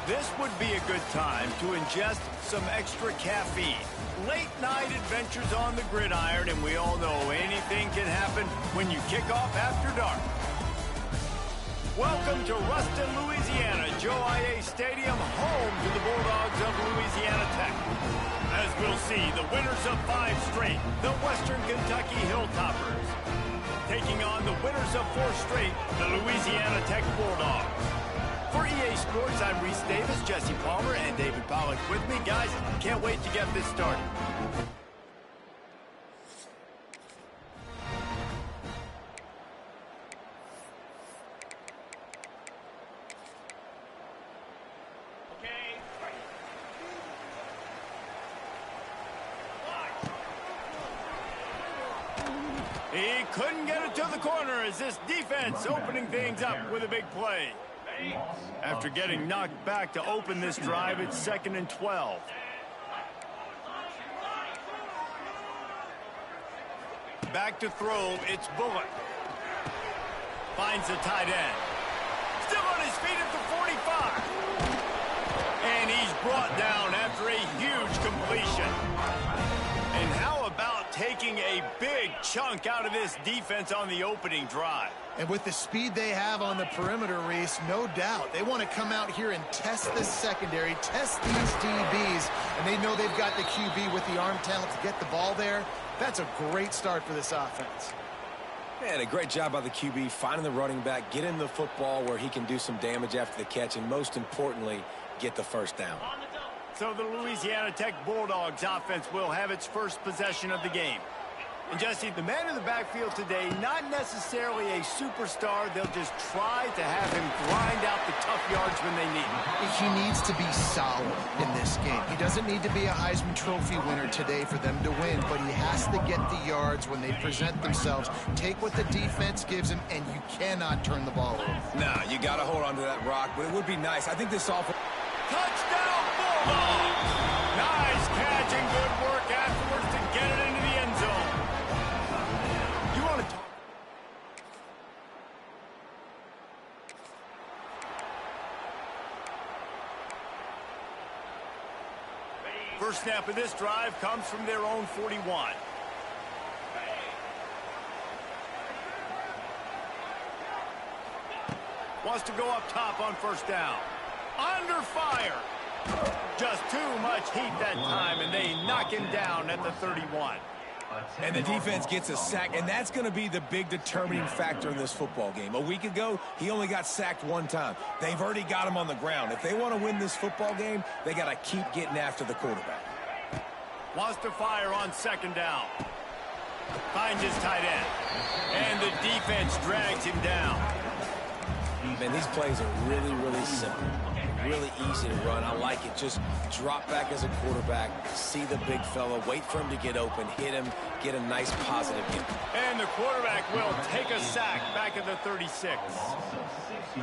This would be a good time to ingest some extra caffeine. Late night adventures on the gridiron, and we all know anything can happen when you kick off after dark. Welcome to Ruston, Louisiana, Joe IA Stadium, home to the Bulldogs of Louisiana Tech. As we'll see, the winners of 5 straight, the Western Kentucky Hilltoppers, taking on the winners of 4 straight, the Louisiana Tech Bulldogs. For EA Sports, I'm Reese Davis, Jesse Palmer, and David Pollack with me. Guys, can't wait to get this started. He couldn't get it to the corner as this defense opening things up with a big play. After getting knocked back to open this drive, it's 2nd and 12. Back to throw, it's Bullock. Finds the tight end. Still on his feet at the 45. And he's brought down after a huge completion. And how about taking a big chunk out of this defense on the opening drive? And with the speed they have on the perimeter, Reese, no doubt, they want to come out here and test this secondary, test these DBs, and they know they've got the QB with the arm talent to get the ball there. That's a great start for this offense. Man, a great job by the QB, finding the running back, getting the football where he can do some damage after the catch, and most importantly, get the first down. So the Louisiana Tech Bulldogs offense will have its first possession of the game. And Jesse, the man in the backfield today, not necessarily a superstar. They'll just try to have him grind out the tough yards when they need him. He needs to be solid in this game. He doesn't need to be a Heisman Trophy winner today for them to win, but he has to get the yards when they present themselves. Take what the defense gives him, and you cannot turn the ball over. Nah, you got to hold on to that rock, but it would be nice. I think this offense... Touchdown, Bulldogs! Nice catch and good work afterwards to get it into the end zone. You want to talk? First snap of this drive comes from their own 41. Wants to go up top on first down. Under fire. Just too much heat that time, and they knock him down at the 31. And the defense gets a sack, and that's going to be the big determining factor in this football game. A week ago, he only got sacked 1 time. They've already got him on the ground. If they want to win this football game, they got to keep getting after the quarterback. Wants to fire on 2nd down. Finds his tight end. And the defense drags him down. Man, these plays are really, really simple. Really easy to run. I like it. Just drop back as a quarterback, see the big fella, wait for him to get open, hit him, get a nice positive hit. And the quarterback will take a sack back at the 36.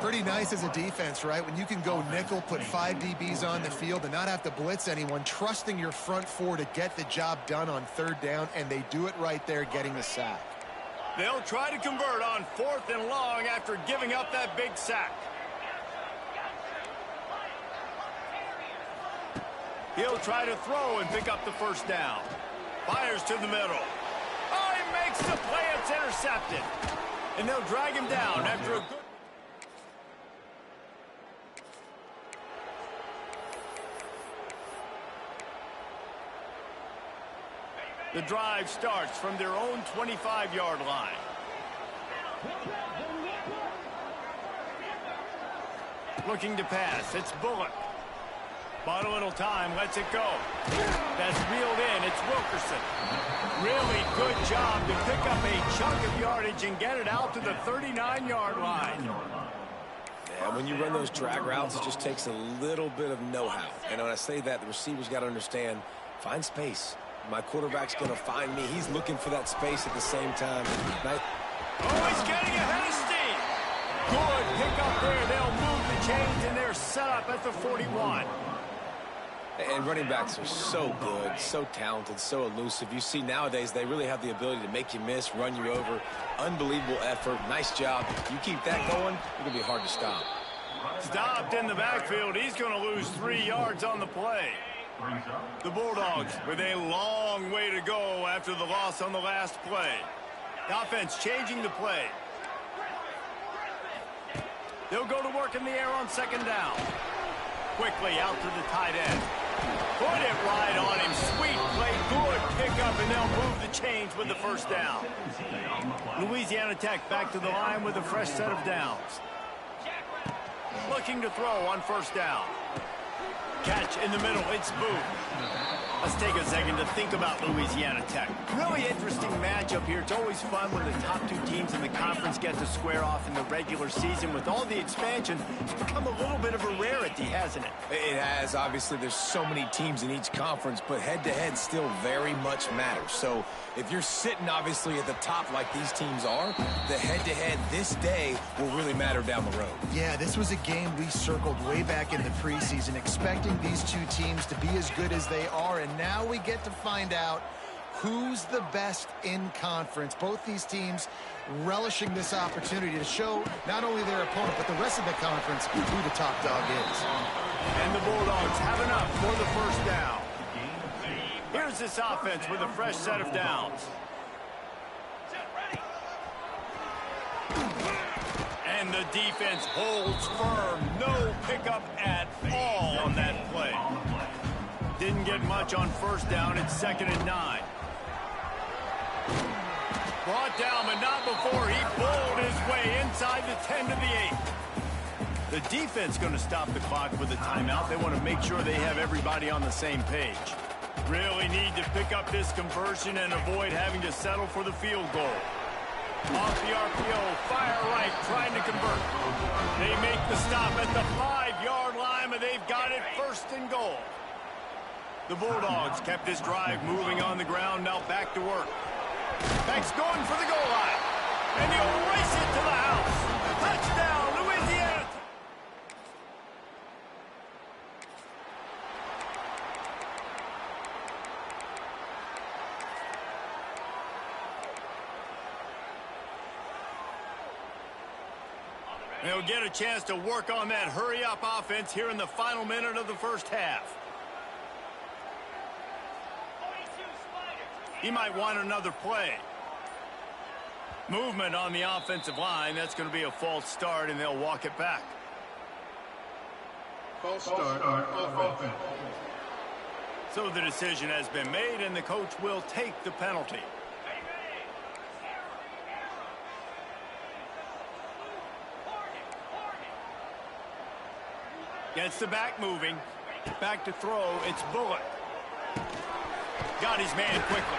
Pretty nice as a defense, right? When you can go nickel, put 5 DBs on the field and not have to blitz anyone, trusting your front 4 to get the job done on 3rd down, and they do it right there, getting the sack. They'll try to convert on 4th and long after giving up that big sack. He'll try to throw and pick up the first down. Fires to the middle. Oh, he makes the play. It's intercepted. And they'll drag him down after a good... The drive starts from their own 25-yard line. Looking to pass. It's Bullock. Bought a little time, lets it go. That's reeled in, it's Wilkerson. Really good job to pick up a chunk of yardage and get it out to the 39-yard line. Yeah, when you run those drag routes, it just takes a little bit of know-how. And when I say that, the receivers got to understand, find space. My quarterback's going to find me. He's looking for that space at the same time. Oh, he's getting ahead of steam. Good pick up there. They'll move the chains, and they're set up at the 41. And running backs are so good, so talented, so elusive. You see nowadays they really have the ability to make you miss, run you over. Unbelievable effort. Nice job. You keep that going, it'll be hard to stop. Stopped in the backfield. He's going to lose 3 yards on the play. The Bulldogs with a long way to go after the loss on the last play. The offense changing the play. They'll go to work in the air on second down. Quickly out to the tight end. Put it right on him. Sweet play. Good pickup, and they'll move the chains with the first down. Louisiana Tech back to the line with a fresh set of downs. Looking to throw on first down. Catch in the middle. It's Booth. Let's take a second to think about Louisiana Tech. Really interesting matchup here. It's always fun when the top 2 teams in the conference get to square off in the regular season. With all the expansion, it's become a little bit of a rarity, hasn't it? It has. Obviously, there's so many teams in each conference, but head-to-head still very much matters. So if you're sitting, obviously, at the top like these teams are, the head-to-head this day will really matter down the road. Yeah, this was a game we circled way back in the preseason, expecting these 2 teams to be as good as they are, and now we get to find out who's the best in conference. Both these teams relishing this opportunity to show not only their opponent, but the rest of the conference who the top dog is. And the Bulldogs have enough for the first down. Here's this offense with a fresh set of downs. And the defense holds firm. No pickup at all on that play. Didn't get much on first down. It's 2nd and 9. Brought down, but not before he bowled his way inside the 10 to the 8. The defense going to stop the clock with a timeout. They want to make sure they have everybody on the same page. Really need to pick up this conversion and avoid having to settle for the field goal. Off the RPO, fire right, trying to convert. They make the stop at the 5-yard line, but they've got it 1st and goal. The Bulldogs kept this drive moving on the ground, now back to work. Beck's going for the goal line, and he'll race it to the house. Touchdown, Louisiana. They'll get a chance to work on that hurry-up offense here in the final minute of the first half. He might want another play. Movement on the offensive line. That's going to be a false start, and they'll walk it back. False start on offense. So the decision has been made, and the coach will take the penalty. Gets the back moving. Back to throw. It's Bullock. Got his man quickly.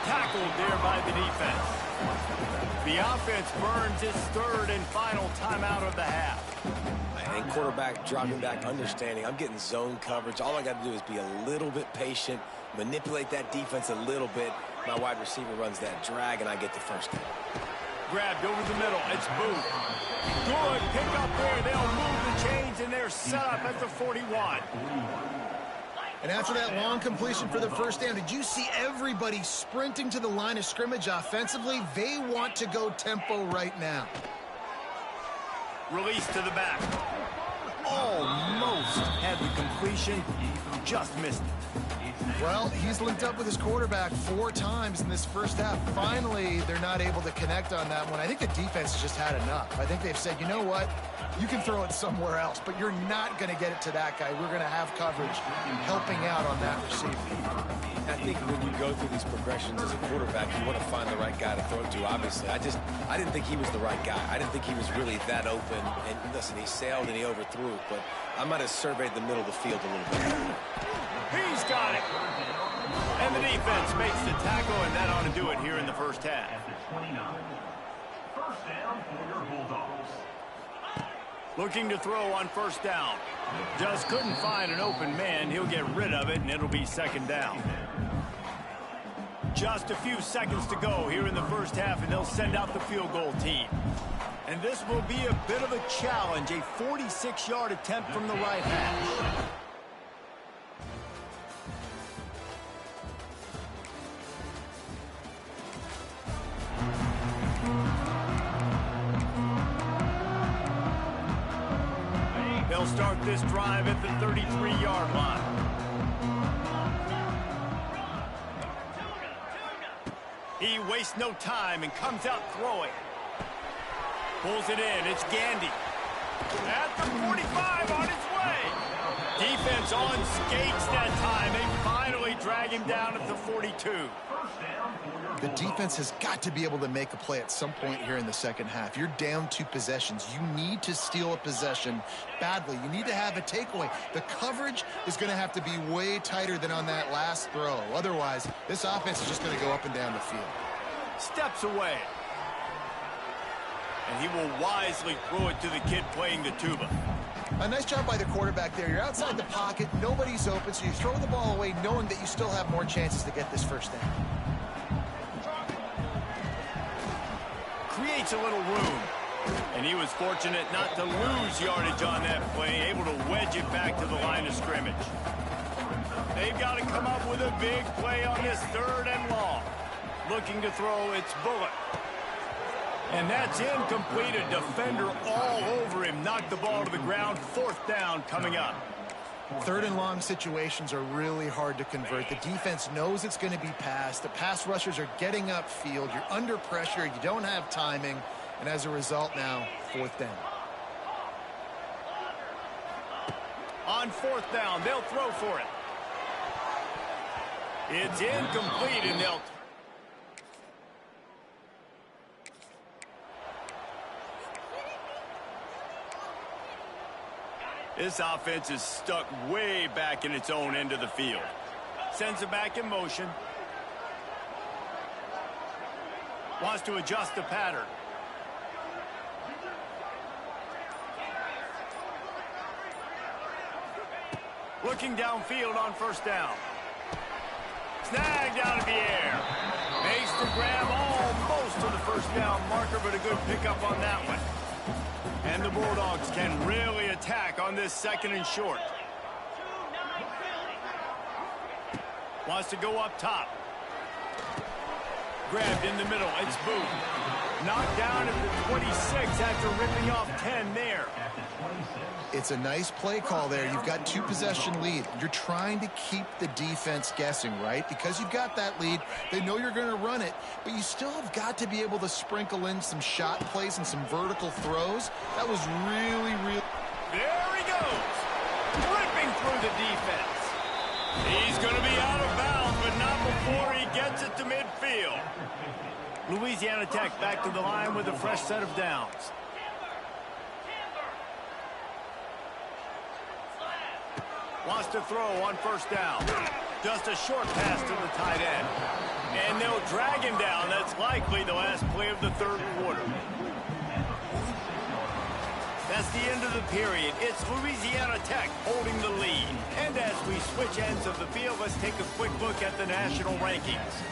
Tackled there by the defense. The offense burns its 3rd and final timeout of the half. And quarterback dropping back, understanding I'm getting zone coverage. All I got to do is be a little bit patient, manipulate that defense a little bit. My wide receiver runs that drag, and I get the first down. Grabbed over the middle. It's Booth. Good pick up there. They'll move the chains, and they're set up at the 41. And after that long completion for the first down, did you see everybody sprinting to the line of scrimmage offensively? They want to go tempo right now. Release to the back. Almost had the completion. Just missed it. Well, he's linked up with his quarterback 4 times in this first half. Finally, they're not able to connect on that one. I think the defense has just had enough. I think they've said, you know what? You can throw it somewhere else, but you're not going to get it to that guy. We're going to have coverage helping out on that receiver. I think when you go through these progressions as a quarterback, you want to find the right guy to throw to, obviously. I didn't think he was the right guy. I didn't think he was really that open. And listen, he sailed and he overthrew it, but I might have surveyed the middle of the field a little bit. He's got it. And the defense makes the tackle, and that ought to do it here in the first half. First down for your Bulldogs. Looking to throw on first down. Just couldn't find an open man. He'll get rid of it, and it'll be 2nd down. Just a few seconds to go here in the first half, and they'll send out the field goal team. And this will be a bit of a challenge, a 46-yard attempt from the right hash. start this drive at the 33-yard line. He wastes no time and comes out throwing. Pulls it in. It's Gandy. At the 45 on his way. Defense on skates that time. They finally drag him down at the 42. The defense has got to be able to make a play at some point here in the second half. You're down 2 possessions. You need to steal a possession badly. You need to have a takeaway. The coverage is going to have to be way tighter than on that last throw. Otherwise, this offense is just going to go up and down the field. Steps away. And he will wisely throw it to the kid playing the tuba. A nice job by the quarterback there. You're outside the pocket. Nobody's open, so you throw the ball away knowing that you still have more chances to get this first down. Creates a little room. And he was fortunate not to lose yardage on that play, able to wedge it back to the line of scrimmage. They've got to come up with a big play on this 3rd and long. Looking to throw, it's Bullock. And that's incomplete. A defender all over him. Knocked the ball to the ground. 4th down coming up. 3rd and long situations are really hard to convert. The defense knows it's going to be passed. The pass rushers are getting upfield. You're under pressure. You don't have timing. And as a result now, 4th down. On 4th down, they'll throw for it. It's incomplete, and they'll... This offense is stuck way back in its own end of the field. Sends it back in motion. Wants to adjust the pattern. Looking downfield on 1st down. Snagged out of the air. Makes the grab almost to the 1st down marker, but a good pickup on that one. And the Bulldogs can really attack on this 2nd and short. Wants to go up top. Grabbed in the middle. It's Booth. Knocked down at the 26 after ripping off 10 there. It's a nice play call there. You've got 2-possession lead. You're trying to keep the defense guessing, right? Because you've got that lead, they know you're going to run it, but you still have got to be able to sprinkle in some shot plays and some vertical throws. That was really... There he goes. Ripping through the defense. He's going to be out of bounds, but not before he gets it to midfield. Louisiana Tech back to the line with a fresh set of downs. Wants to throw on 1st down. Just a short pass to the tight end. And they'll drag him down. That's likely the last play of the 3rd quarter. That's the end of the period. It's Louisiana Tech holding the lead. And as we switch ends of the field, let's take a quick look at the national rankings.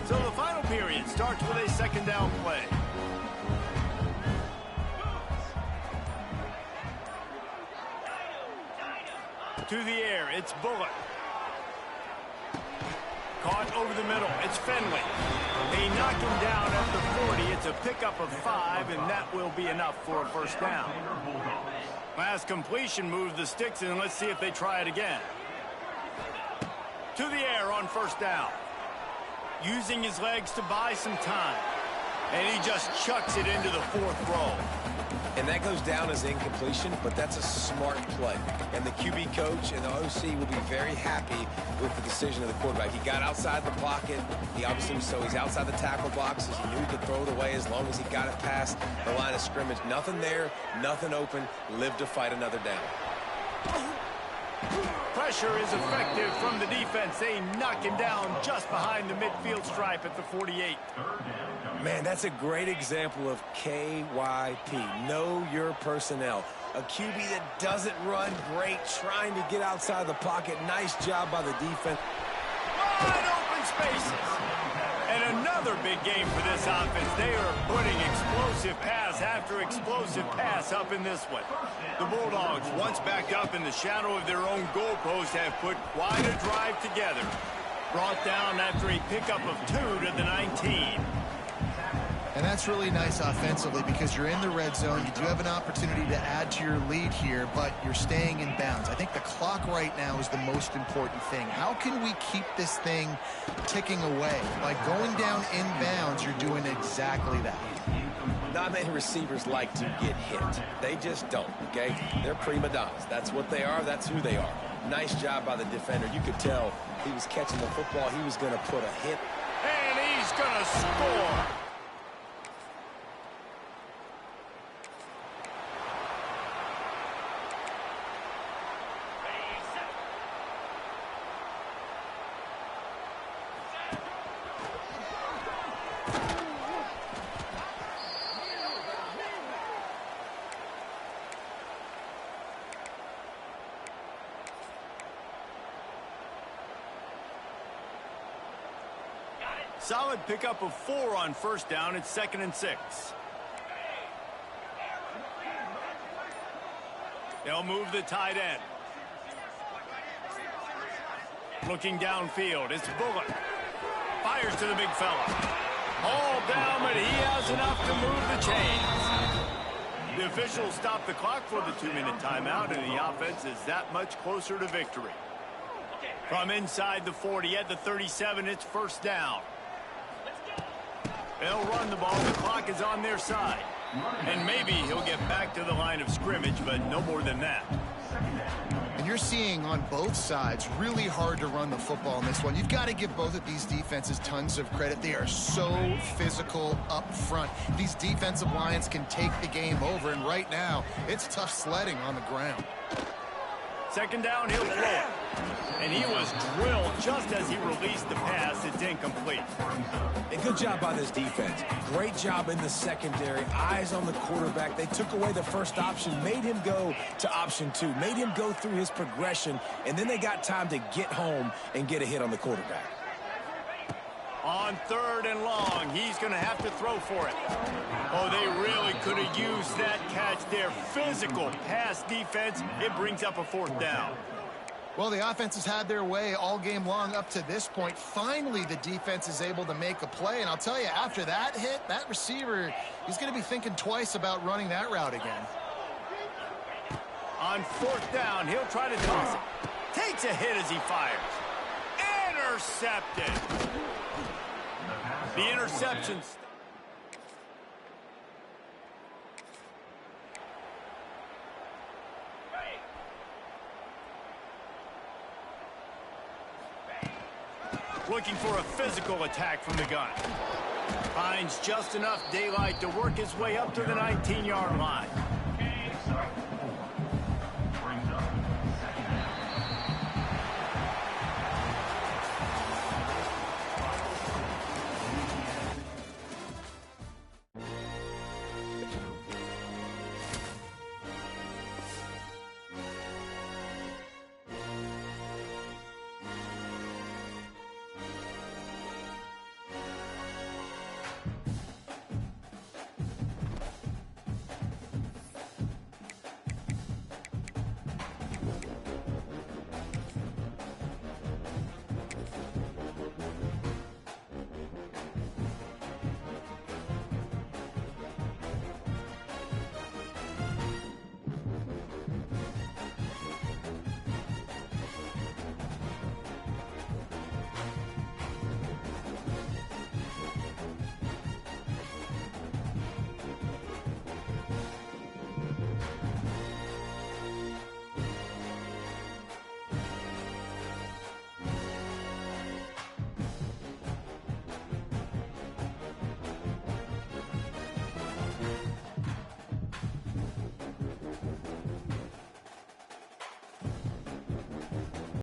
So the final period starts with a 2nd down play. To the air, it's Bullock. Caught over the middle, it's Finley. They knock him down at the 40. It's a pickup of 5, and that will be enough for a 1st down. Last completion moves the sticks, and let's see if they try it again. To the air on 1st down. Using his legs to buy some time. And he just chucks it into the 4th row. And that goes down as incompletion, but that's a smart play. And the QB coach and the OC will be very happy with the decision of the quarterback. He got outside the pocket. He obviously, so he's outside the tackle boxes. He knew he could throw it away as long as he got it past the line of scrimmage. Nothing there, nothing open. Live to fight another down. Pressure is effective from the defense. They knock him down just behind the midfield stripe at the 48. Man, that's a great example of KYP. Know your personnel. A QB that doesn't run great, trying to get outside the pocket. Nice job by the defense. Wide open spaces. And another big game for this offense. They are putting explosive pass after explosive pass up in this one. The Bulldogs, once backed up in the shadow of their own goalpost, have put quite a drive together. Brought down after a pickup of 2 to the 19. And that's really nice offensively because you're in the red zone. You do have an opportunity to add to your lead here, but you're staying in bounds. I think the clock right now is the most important thing. How can we keep this thing ticking away? By going down in bounds, you're doing exactly that. Not many receivers like to get hit. They just don't, okay? They're prima donnas. That's what they are. That's who they are. Nice job by the defender. You could tell he was catching the football. He was going to put a hit. And he's going to score. Solid pickup of 4 on first down. It's 2nd and 6. They'll move the tight end. Looking downfield, it's Bullock. Fires to the big fella. All down, but he has enough to move the chains. The officials stop the clock for the 2-minute timeout, and the offense is that much closer to victory. From inside the 40 at the 37, it's first down. They'll run the ball. The clock is on their side. And maybe he'll get back to the line of scrimmage, but no more than that. And you're seeing on both sides really hard to run the football in this one. You've got to give both of these defenses tons of credit. They are so physical up front. These defensive lines can take the game over, and right now it's tough sledding on the ground. 2nd down, he'll throw it. And he was drilled just as he released the pass. It's incomplete. And good job by this defense. Great job in the secondary. Eyes on the quarterback. They took away the first option, made him go to option 2, made him go through his progression, and then they got time to get home and get a hit on the quarterback. On 3rd and long, he's going to have to throw for it. Oh, they really could have used that catch there. Physical pass defense. It brings up a 4th down. Well, the offense has had their way all game long up to this point. Finally, the defense is able to make a play. And I'll tell you, after that hit, that receiver, he's going to be thinking twice about running that route again. On 4th down, he'll try to toss it. Takes a hit as he fires. Intercepted. The interceptions. Looking for a physical attack from the gun. Finds just enough daylight to work his way up to the 19-yard line.